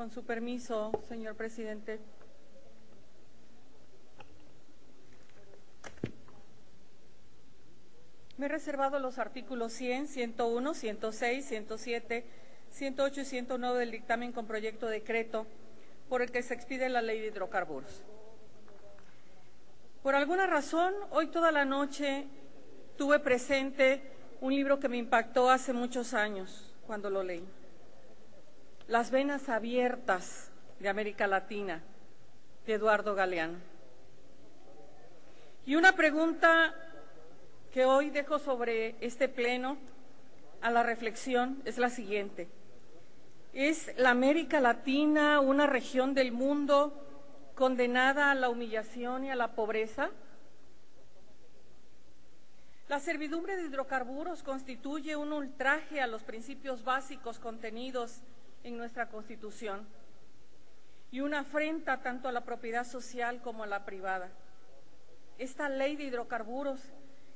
Con su permiso, señor presidente. Me he reservado los artículos 100, 101, 106, 107, 108 y 109 del dictamen con proyecto de decreto por el que se expide la Ley de Hidrocarburos. Por alguna razón, hoy toda la noche tuve presente un libro que me impactó hace muchos años cuando lo leí. Las venas abiertas de América Latina, de Eduardo Galeano. Y una pregunta que hoy dejo sobre este pleno a la reflexión es la siguiente. ¿Es la América Latina una región del mundo condenada a la humillación y a la pobreza? La servidumbre de hidrocarburos constituye un ultraje a los principios básicos contenidos en nuestra Constitución y una afrenta tanto a la propiedad social como a la privada. Esta ley de hidrocarburos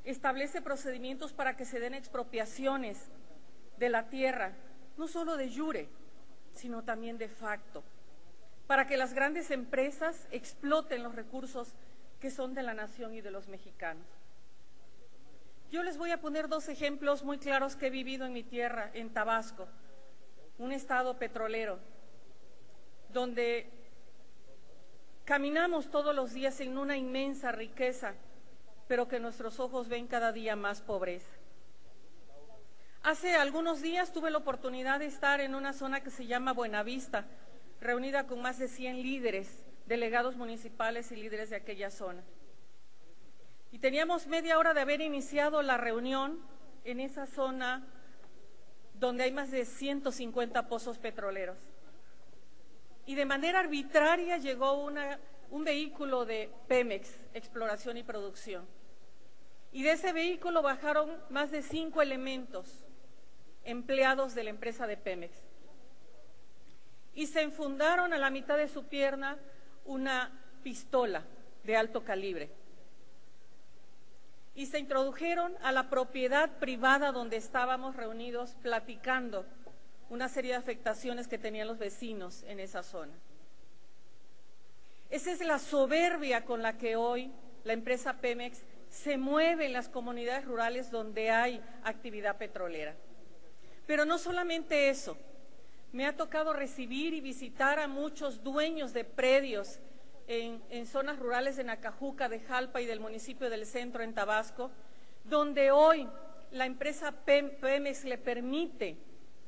establece procedimientos para que se den expropiaciones de la tierra, no solo de jure, sino también de facto, para que las grandes empresas exploten los recursos que son de la nación y de los mexicanos. Yo les voy a poner dos ejemplos muy claros que he vivido en mi tierra, en Tabasco, un estado petrolero, donde caminamos todos los días en una inmensa riqueza, pero que nuestros ojos ven cada día más pobreza. Hace algunos días tuve la oportunidad de estar en una zona que se llama Buenavista, reunida con más de 100 líderes, delegados municipales y líderes de aquella zona. Y teníamos media hora de haber iniciado la reunión en esa zona donde hay más de 150 pozos petroleros. Y de manera arbitraria llegó un vehículo de Pemex, Exploración y Producción. Y de ese vehículo bajaron más de 5 elementos empleados de la empresa de Pemex. Y se enfundaron a la mitad de su pierna una pistola de alto calibre. Y se introdujeron a la propiedad privada donde estábamos reunidos platicando una serie de afectaciones que tenían los vecinos en esa zona. Esa es la soberbia con la que hoy la empresa Pemex se mueve en las comunidades rurales donde hay actividad petrolera. Pero no solamente eso, me ha tocado recibir y visitar a muchos dueños de predios en zonas rurales de Nacajuca, de Jalpa y del municipio del Centro en Tabasco, donde hoy la empresa Pemex le permite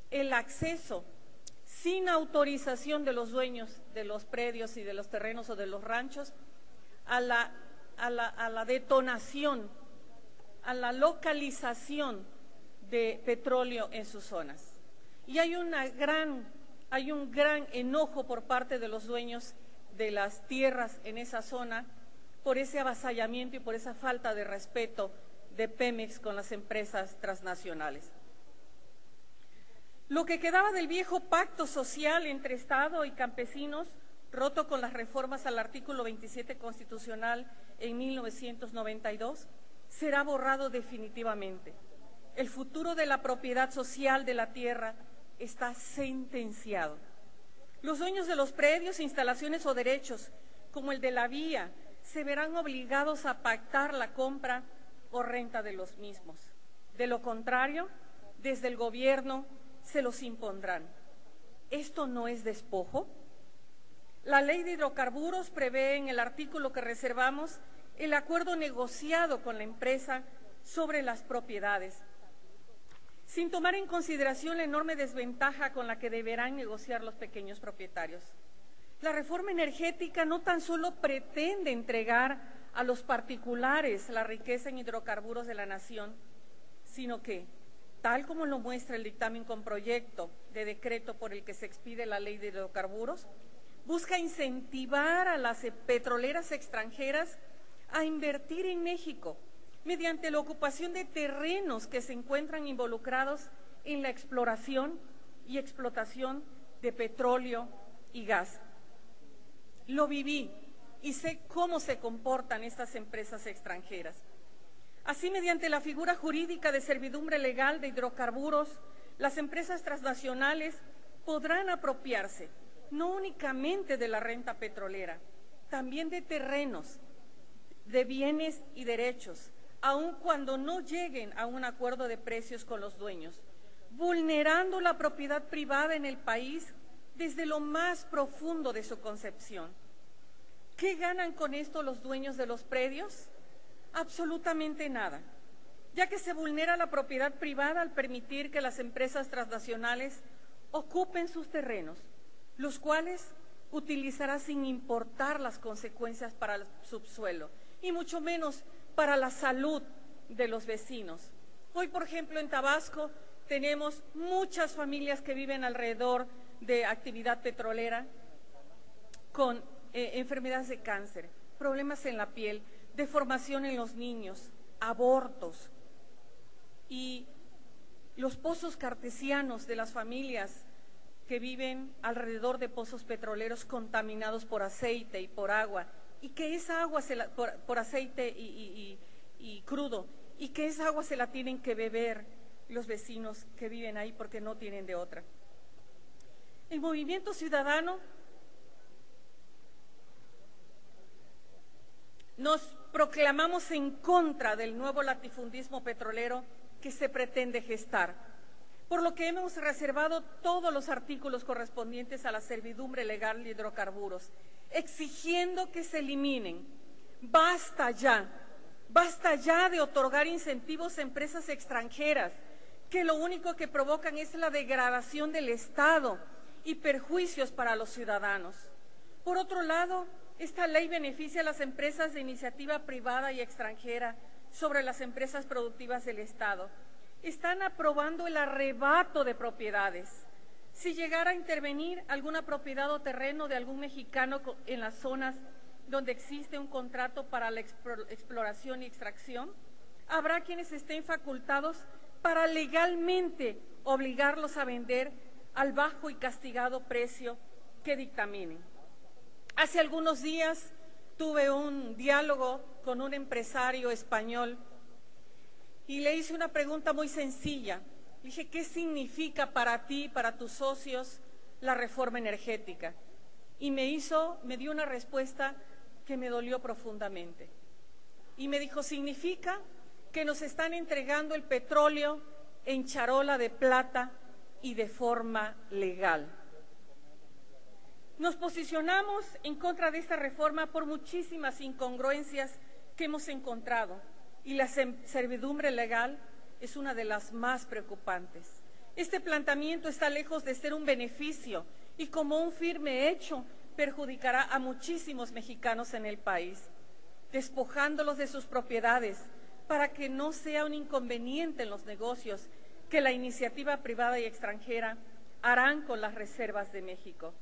el acceso sin autorización de los dueños de los predios y de los terrenos o de los ranchos a la detonación, a la localización de petróleo en sus zonas. Y hay un gran enojo por parte de los dueños de las tierras en esa zona por ese avasallamiento y por esa falta de respeto de Pemex con las empresas transnacionales. Lo que quedaba del viejo pacto social entre Estado y campesinos, roto con las reformas al artículo 27 constitucional en 1992, será borrado definitivamente. El futuro de la propiedad social de la tierra está sentenciado. Los dueños de los predios, instalaciones o derechos, como el de la vía, se verán obligados a pactar la compra o renta de los mismos. De lo contrario, desde el gobierno se los impondrán. ¿Esto no es despojo? La ley de hidrocarburos prevé en el artículo que reservamos el acuerdo negociado con la empresa sobre las propiedades, sin tomar en consideración la enorme desventaja con la que deberán negociar los pequeños propietarios. La reforma energética no tan solo pretende entregar a los particulares la riqueza en hidrocarburos de la nación, sino que, tal como lo muestra el dictamen con proyecto de decreto por el que se expide la ley de hidrocarburos, busca incentivar a las petroleras extranjeras a invertir en México mediante la ocupación de terrenos que se encuentran involucrados en la exploración y explotación de petróleo y gas. Lo viví y sé cómo se comportan estas empresas extranjeras. Así, mediante la figura jurídica de servidumbre legal de hidrocarburos, las empresas transnacionales podrán apropiarse no únicamente de la renta petrolera, también de terrenos, de bienes y derechos, aun cuando no lleguen a un acuerdo de precios con los dueños, vulnerando la propiedad privada en el país desde lo más profundo de su concepción. ¿Qué ganan con esto los dueños de los predios? Absolutamente nada, ya que se vulnera la propiedad privada al permitir que las empresas transnacionales ocupen sus terrenos, los cuales utilizará sin importar las consecuencias para el subsuelo y mucho menos para la salud de los vecinos. Hoy, por ejemplo, en Tabasco tenemos muchas familias que viven alrededor de actividad petrolera con enfermedades de cáncer, problemas en la piel, deformación en los niños, abortos y los pozos cartesianos de las familias que viven alrededor de pozos petroleros contaminados por aceite y por agua, y que esa agua por aceite y crudo, y que esa agua se la tienen que beber los vecinos que viven ahí porque no tienen de otra. El Movimiento Ciudadano nos proclamamos en contra del nuevo latifundismo petrolero que se pretende gestar, por lo que hemos reservado todos los artículos correspondientes a la servidumbre legal de hidrocarburos, exigiendo que se eliminen. Basta ya de otorgar incentivos a empresas extranjeras, que lo único que provocan es la degradación del Estado y perjuicios para los ciudadanos. Por otro lado, esta ley beneficia a las empresas de iniciativa privada y extranjera sobre las empresas productivas del Estado. Están aprobando el arrebato de propiedades. Si llegara a intervenir alguna propiedad o terreno de algún mexicano en las zonas donde existe un contrato para la exploración y extracción, habrá quienes estén facultados para legalmente obligarlos a vender al bajo y castigado precio que dictaminen. Hace algunos días tuve un diálogo con un empresario español y le hice una pregunta muy sencilla. Le dije, ¿qué significa para ti, para tus socios, la reforma energética? Y me dio una respuesta que me dolió profundamente. Y me dijo, significa que nos están entregando el petróleo en charola de plata y de forma legal. Nos posicionamos en contra de esta reforma por muchísimas incongruencias que hemos encontrado, y la servidumbre legal es una de las más preocupantes. Este planteamiento está lejos de ser un beneficio y, como un firme hecho, perjudicará a muchísimos mexicanos en el país, despojándolos de sus propiedades para que no sea un inconveniente en los negocios que la iniciativa privada y extranjera harán con las reservas de México.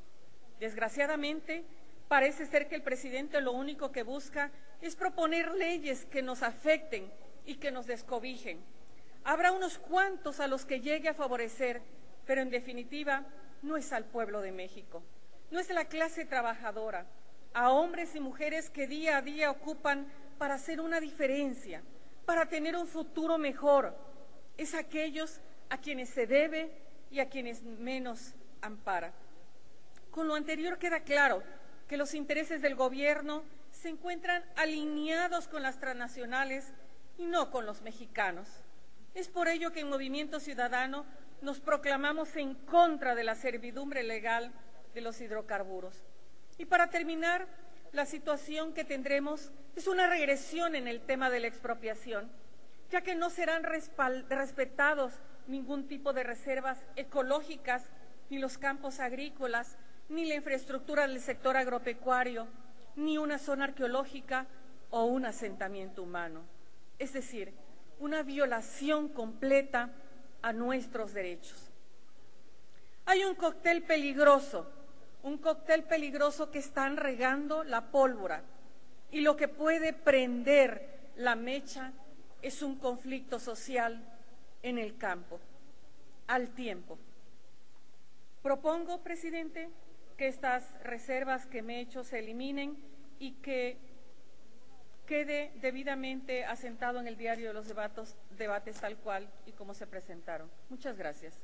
Desgraciadamente, parece ser que el presidente lo único que busca es proponer leyes que nos afecten y que nos descobijen. Habrá unos cuantos a los que llegue a favorecer, pero en definitiva no es al pueblo de México, no es a la clase trabajadora, a hombres y mujeres que día a día ocupan para hacer una diferencia, para tener un futuro mejor. Es aquellos a quienes se debe y a quienes menos ampara. Con lo anterior queda claro que los intereses del gobierno se encuentran alineados con las transnacionales y no con los mexicanos. Es por ello que en Movimiento Ciudadano nos proclamamos en contra de la servidumbre legal de los hidrocarburos. Y para terminar, la situación que tendremos es una regresión en el tema de la expropiación, ya que no serán respetados ningún tipo de reservas ecológicas, ni los campos agrícolas, ni la infraestructura del sector agropecuario, ni una zona arqueológica o un asentamiento humano. Es decir, una violación completa a nuestros derechos. Hay un cóctel peligroso que están regando la pólvora, y lo que puede prender la mecha es un conflicto social en el campo, al tiempo. Propongo, presidente, que estas reservas que me he hecho se eliminen y que quede debidamente asentado en el diario de los debates tal cual y como se presentaron. Muchas gracias.